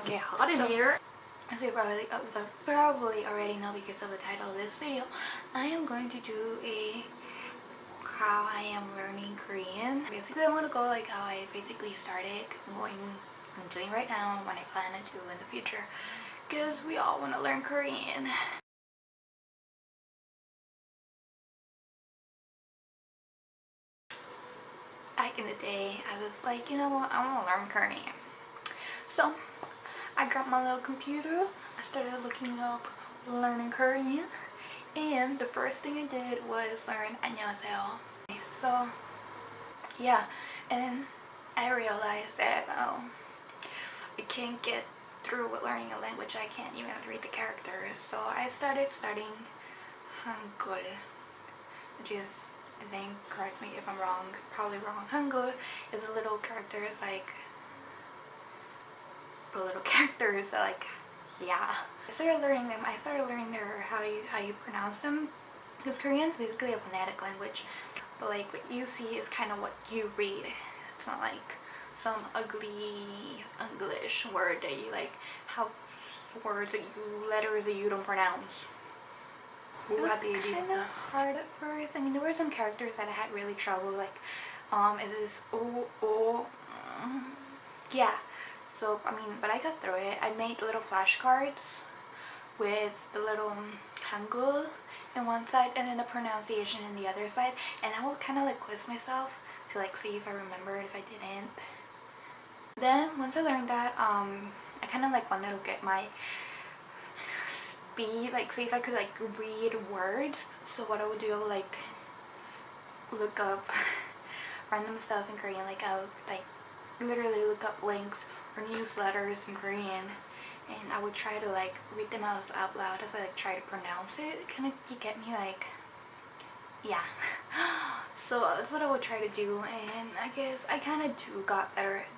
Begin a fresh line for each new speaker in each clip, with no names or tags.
get hot in here. As you probably already know because of the title of this video, I am going to do a how I am learning Korean. Basically, I want to go like how I basically started I'm doing right now, and what I plan to do in the future, because we all want to learn Korean. Back in the day, I was like, you know what, I want to learn Korean. So I grabbed my little computer, I started looking up learning Korean, and the first thing I did was learn 안녕하세요. So yeah, and I realized that I can't get through with learning a language. I can't even read the characters, so I started studying Hangul, which is, I think, correct me if I'm wrong, probably wrong. Hangul is the little characters, like the little characters that, like, yeah. I started learning them. I started learning how you pronounce them, because Korean is basically a phonetic language, but like what you see is kind of what you read. It's not like some ugly English word that you like have letters that you don't pronounce. It was kind of hard at first. I mean, there were some characters that I had really trouble, like is this yeah. So I mean, but I got through it. I made little flashcards with the little Hangul in one side and then the pronunciation in the other side, and I would kind of like quiz myself to like see if I remembered, if I didn't. Then once I learned that, I kind of like wanted to get my speed, like see if I could like read words. So what I would do, I would like look up random stuff in Korean, like I would like literally look up links or newsletters in Korean, and I would try to like read them out loud as I like try to pronounce it. Kind of get me like, yeah. So that's what I would try to do, and I guess I kind of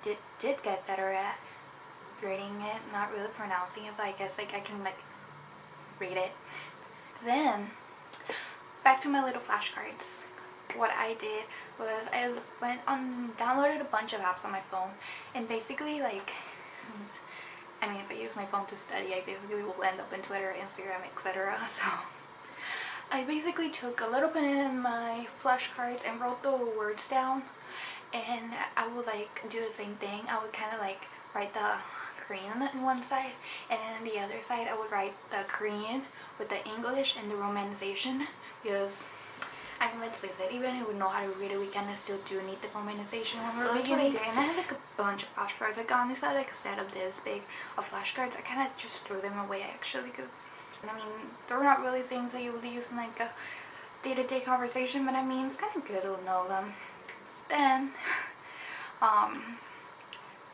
did get better at reading it, not really pronouncing it, but I guess like I can like read it. Then back to my little flashcards. What I did was I went on, downloaded a bunch of apps on my phone, and basically like, I mean, if I use my phone to study, I basically will end up in Twitter, Instagram, etc. So I basically took a little pen in my flashcards and wrote the words down, and I would like do the same thing. I would kind of like write the Korean on one side, and then on the other side I would write the Korean with the English and the romanization, because I mean, let's face it, even if we know how to read it, we kind of still do need the romanization when we're beginning. And I had like a bunch of flashcards. Like honestly, I had like a set of this big of flashcards. I kind of just threw them away actually, because I mean, they're not really things that you would use in like a day-to-day conversation, but I mean, it's kind of good to know them. Then I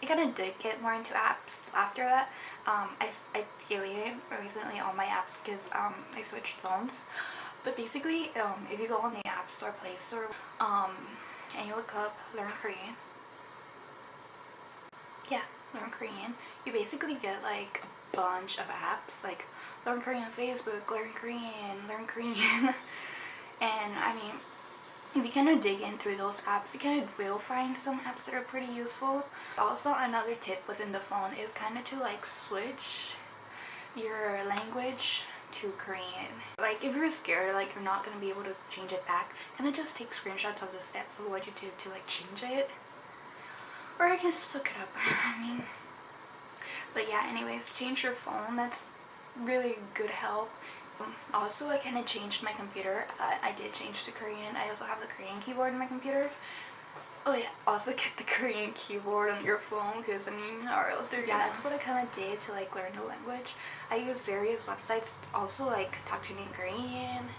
kind of did get more into apps after that. I deleted recently all my apps because I switched phones. But basically, if you go on the App Store, Play Store, and you look up Learn Korean, yeah, Learn Korean, you basically get like a bunch of apps, like Learn Korean Facebook, Learn Korean, and I mean, if you kind of dig in through those apps, you kind of will find some apps that are pretty useful. Also, another tip within the phone is kind of to like switch your language to Korean. Like if you're scared, like you're not going to be able to change it back, kind of just take screenshots of the steps of what you do to like change it, or I can just look it up. I mean, but yeah, anyways, change your phone. That's really good help. Also, I kind of changed my computer. I did change to Korean. I also have the Korean keyboard in my computer. Oh yeah, also get the Korean keyboard on your phone, because I mean, or else yeah, that's what I kind of did to like learn the language. I used various websites, also like Talk to Me in Korean,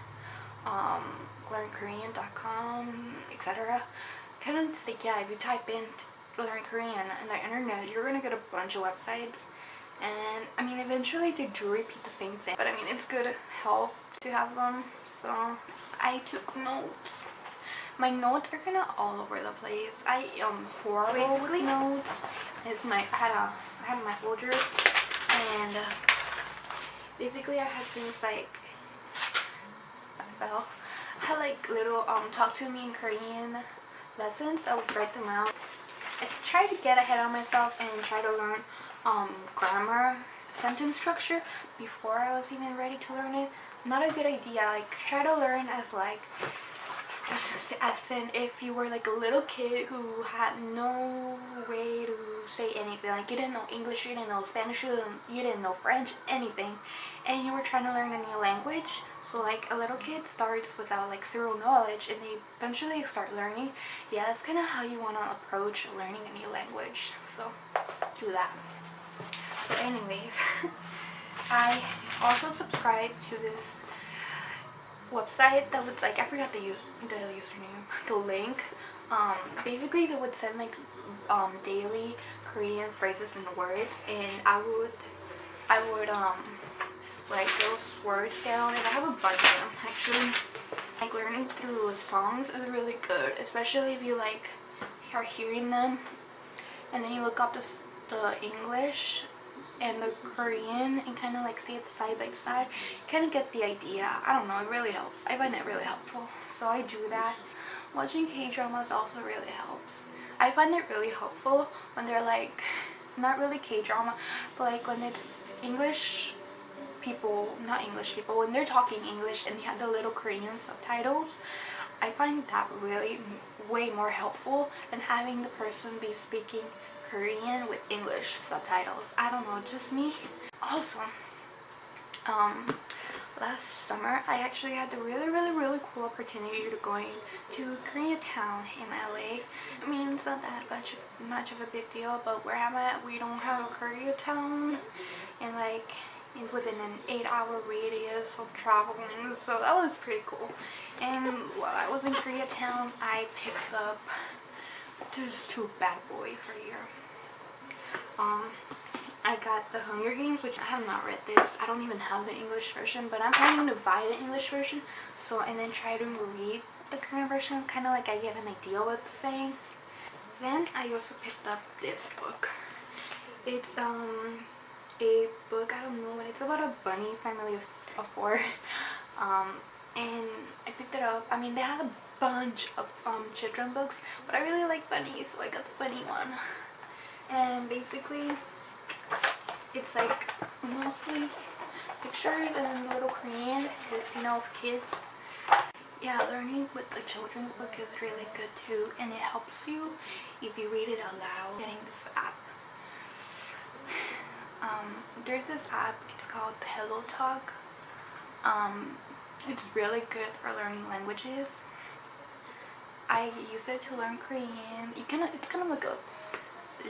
learnkorean.com, etc. Kind of just like, yeah, if you type in Learn Korean on the internet, you're gonna get a bunch of websites, and I mean, eventually they do repeat the same thing, but I mean, it's good help to have them. So I took notes. My notes are kind of all over the place. I basically notes is I had my folders, and basically I had things like I had like little Talk to Me in Korean lessons. I would write them out. I tried to get ahead of myself and try to learn grammar grammar, sentence structure before I was even ready to learn it. Not a good idea. Like, try to learn as in if you were like a little kid who had no way to say anything, like you didn't know English, you didn't know Spanish, you didn't know French, anything, and you were trying to learn a new language. So like a little kid starts without like zero knowledge and they eventually start learning. Yeah, that's kind of how you want to approach learning a new language, so do that. So anyways, I also subscribed to this website that would, like, I forgot the username, the link. Basically they would send like daily Korean phrases and words, and I would write those words down, and I have a bunch of them actually. Like, learning through songs is really good, especially if you like are hearing them and then you look up the English and the Korean and kind of like see it side by side, kind of get the idea. I don't know, it really helps. I find it really helpful, so I do that. Watching K-dramas also really helps. I find it really helpful when they're like, not really K-drama, but like when it's English people, not English people, when they're talking English and they have the little Korean subtitles. I find that really way more helpful than having the person be speaking Korean with English subtitles. I don't know, just me. Also, last summer I actually had the really cool opportunity to going to Koreatown in LA. I mean, it's not that much of a big deal, but where I'm at, we don't have a Koreatown, and like it's within an 8-hour radius of traveling, so that was pretty cool. And while I was in Koreatown, I picked up these two bad boys right here. I got the Hunger Games, which I have not read this. I don't even have the English version, but I'm planning to buy the English version, so, and then try to read the Korean version, kind of like I get an idea what it's saying. Then I also picked up this book. It's a book, I don't know, but it's about a bunny family of 4. And I picked it up. I mean, they had a bunch of children books, but I really like bunnies, so I got the bunny one. And basically it's like mostly pictures and then little Korean, because you know, for kids. Yeah, learning with the children's book is really good too, and it helps you if you read it aloud. Getting this app, there's this app, it's called Hello Talk. It's really good for learning languages. I use it to learn Korean. It's kind of like a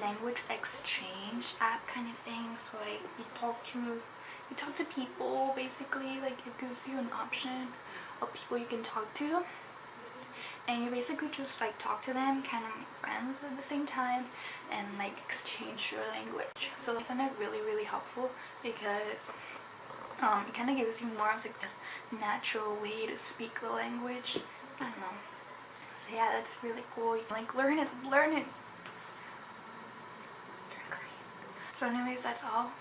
language exchange app kind of thing. So like you talk to people, basically. Like, it gives you an option of people you can talk to, and you basically just like talk to them, kind of make friends at the same time, and like exchange your language. So I find it really helpful, because it kind of gives you more of like the natural way to speak the language. I don't know. So yeah, that's really cool. You can like learn it. So anyways, that's all